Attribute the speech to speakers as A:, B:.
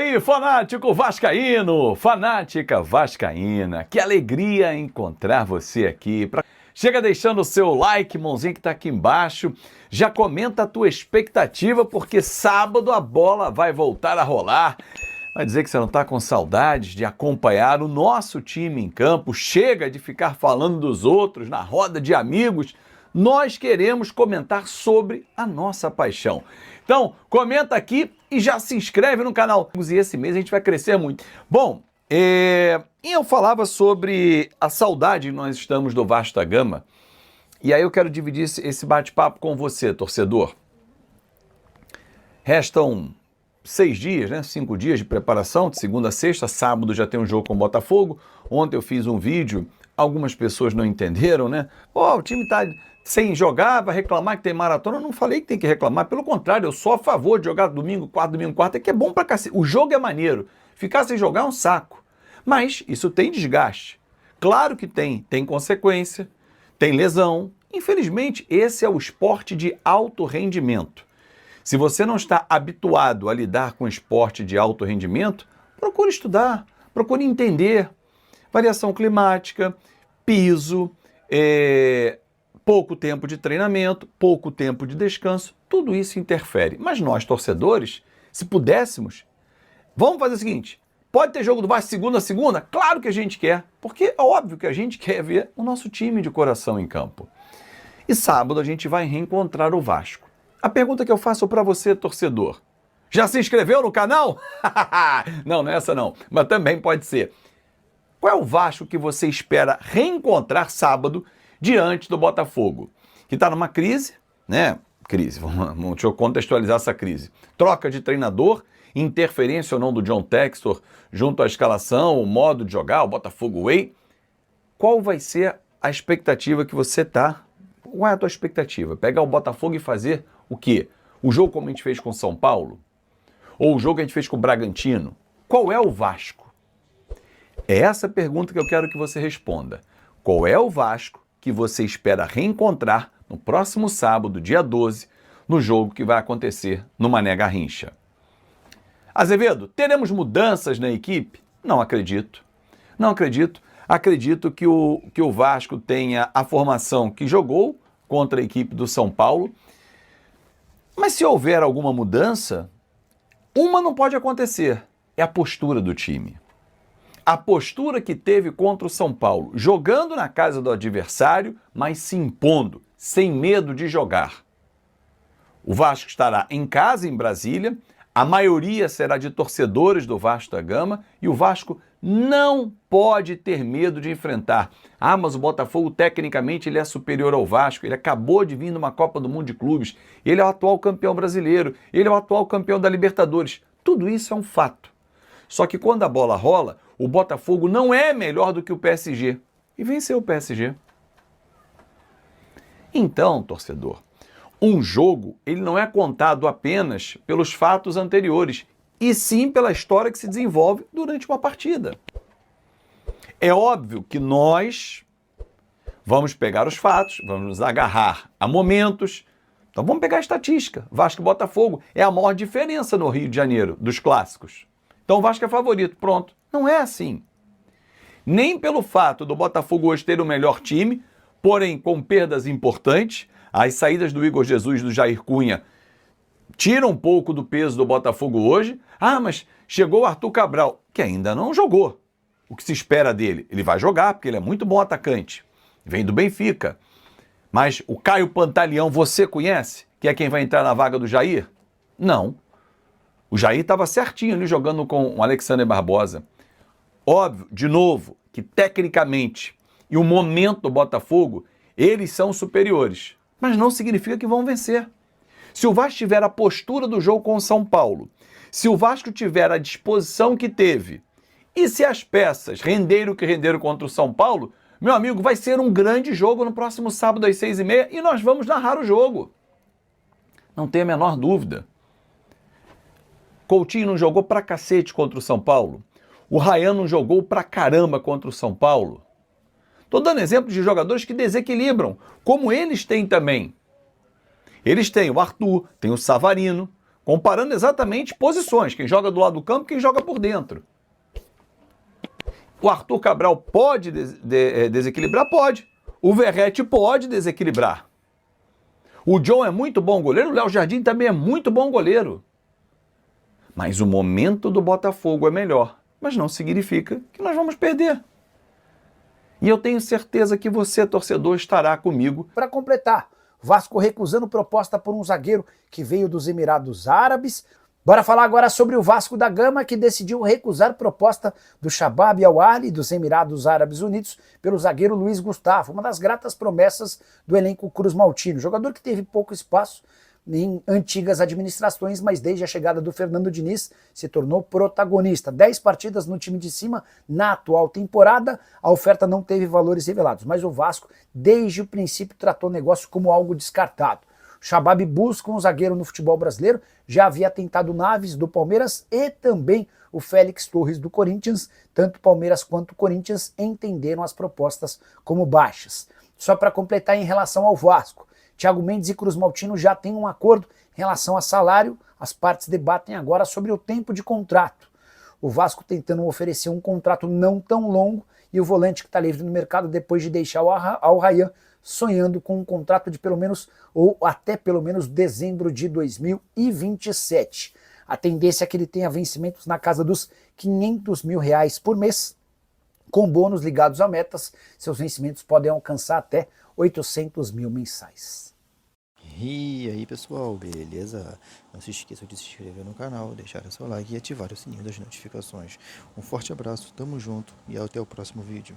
A: aí, fanático vascaíno, fanática vascaína, que alegria encontrar você aqui. Chega deixando o seu like, mãozinha que tá aqui embaixo, já comenta a tua expectativa, porque sábado a bola vai voltar a rolar. Vai dizer que você não tá com saudades de acompanhar o nosso time em campo, chega de ficar falando dos outros na roda de amigos. Nós queremos comentar sobre a nossa paixão. Então, comenta aqui e já se inscreve no canal. E esse mês a gente vai crescer muito. Bom, eu falava sobre a saudade que nós estamos do Vasco da Gama. E aí eu quero dividir esse bate-papo com você, torcedor. Restam 6 dias, né? 5 dias de preparação, de segunda a sexta. Sábado já tem um jogo com o Botafogo. Ontem eu fiz um vídeo, algumas pessoas não entenderam, né? Pô, o time tá sem jogar, vai reclamar que tem maratona. Eu não falei que tem que reclamar, pelo contrário, eu sou a favor de jogar domingo, quarta, é que é bom pra cacete. O jogo é maneiro, ficar sem jogar é um saco. Mas isso tem desgaste. Claro que tem consequência, tem lesão. Infelizmente, esse é o esporte de alto rendimento. Se você não está habituado a lidar com esporte de alto rendimento, procure estudar, procure entender. Variação climática, piso, pouco tempo de treinamento, pouco tempo de descanso, tudo isso interfere. Mas nós, torcedores, se pudéssemos, vamos fazer o seguinte, pode ter jogo do Vasco segunda a segunda? Claro que a gente quer, porque é óbvio que a gente quer ver o nosso time de coração em campo. E sábado a gente vai reencontrar o Vasco. A pergunta que eu faço para você, torcedor, já se inscreveu no canal? Não, não é essa não, mas também pode ser. Qual é o Vasco que você espera reencontrar sábado diante do Botafogo? Que está numa crise, né? Deixa eu contextualizar essa crise. Troca de treinador, interferência ou não do John Textor junto à escalação, o modo de jogar, o Botafogo Way. Qual vai ser a expectativa que você tá? Qual é a tua expectativa? Pegar o Botafogo e fazer o quê? O jogo como a gente fez com o São Paulo? Ou o jogo que a gente fez com o Bragantino? Qual é o Vasco? É essa a pergunta que eu quero que você responda. Qual é o Vasco que você espera reencontrar no próximo sábado, dia 12, no jogo que vai acontecer no Mané Garrincha? Azevedo, teremos mudanças na equipe? Não acredito. Não acredito. Acredito que o Vasco tenha a formação que jogou contra a equipe do São Paulo. Mas se houver alguma mudança, uma não pode acontecer. É a postura do time. A postura que teve contra o São Paulo, jogando na casa do adversário, mas se impondo, sem medo de jogar. O Vasco estará em casa, em Brasília, a maioria será de torcedores do Vasco da Gama e o Vasco não pode ter medo de enfrentar. Ah, mas o Botafogo, tecnicamente, ele é superior ao Vasco, ele acabou de vir numa Copa do Mundo de Clubes, ele é o atual campeão brasileiro, ele é o atual campeão da Libertadores. Tudo isso é um fato. Só que quando a bola rola, o Botafogo não é melhor do que o PSG. E venceu o PSG. Então, torcedor, um jogo ele não é contado apenas pelos fatos anteriores, e sim pela história que se desenvolve durante uma partida. É óbvio que nós vamos pegar os fatos, vamos nos agarrar a momentos. Então vamos pegar a estatística. Vasco e Botafogo é a maior diferença no Rio de Janeiro, dos clássicos. Então o Vasco é favorito, pronto. Não é assim. Nem pelo fato do Botafogo hoje ter o melhor time, porém com perdas importantes, as saídas do Igor Jesus e do Jair Cunha tiram um pouco do peso do Botafogo hoje. Ah, mas chegou o Arthur Cabral, que ainda não jogou. O que se espera dele? Ele vai jogar, porque ele é muito bom atacante. Vem do Benfica. Mas o Caio Pantaleão, você conhece? Que é quem vai entrar na vaga do Jair? Não. O Jair estava certinho ali jogando com o Alexander Barbosa. Óbvio, de novo, que tecnicamente e o momento do Botafogo, eles são superiores. Mas não significa que vão vencer. Se o Vasco tiver a postura do jogo com o São Paulo, se o Vasco tiver a disposição que teve, e se as peças renderam o que renderam contra o São Paulo, meu amigo, vai ser um grande jogo no próximo sábado às 6h30 e nós vamos narrar o jogo. Não tem a menor dúvida. Coutinho não jogou pra cacete contra o São Paulo. O Ryan não jogou pra caramba contra o São Paulo. Estou dando exemplos de jogadores que desequilibram, como eles têm também. Eles têm o Arthur, tem o Savarino, Comparando exatamente posições, quem joga do lado do campo, quem joga por dentro. O Arthur Cabral pode desequilibrar? Pode. O Verratti pode desequilibrar. O John é muito bom goleiro, o Léo Jardim também é muito bom goleiro. Mas o momento do Botafogo é melhor. Mas não significa que nós vamos perder. E eu tenho certeza que você, torcedor, estará comigo.
B: Para completar, Vasco recusando proposta por um zagueiro que veio dos Emirados Árabes. Bora falar agora sobre o Vasco da Gama, que decidiu recusar proposta do Shabab Al-Ahly dos Emirados Árabes Unidos pelo zagueiro Luiz Gustavo, uma das gratas promessas do elenco Cruz Maltino. Jogador que teve pouco espaço em antigas administrações, mas desde a chegada do Fernando Diniz se tornou protagonista. 10 partidas no time de cima na atual temporada, a oferta não teve valores revelados, mas o Vasco desde o princípio tratou o negócio como algo descartado. O Shabab busca um zagueiro no futebol brasileiro, já havia tentado Naves do Palmeiras e também o Félix Torres do Corinthians, tanto Palmeiras quanto Corinthians entenderam as propostas como baixas. Só para completar em relação ao Vasco, Thiago Mendes e Cruz Maltino já têm um acordo em relação a salário, as partes debatem agora sobre o tempo de contrato. O Vasco tentando oferecer um contrato não tão longo e o volante que está livre no mercado depois de deixar o Al-Rayyan sonhando com um contrato de pelo menos ou até pelo menos dezembro de 2027. A tendência é que ele tenha vencimentos na casa dos R$500 mil por mês, com bônus ligados a metas. Seus vencimentos podem alcançar até 800 mil mensais.
C: E aí pessoal, beleza? Não se esqueçam de se inscrever no canal, deixar o seu like e ativar o sininho das notificações. Um forte abraço, tamo junto e até o próximo vídeo.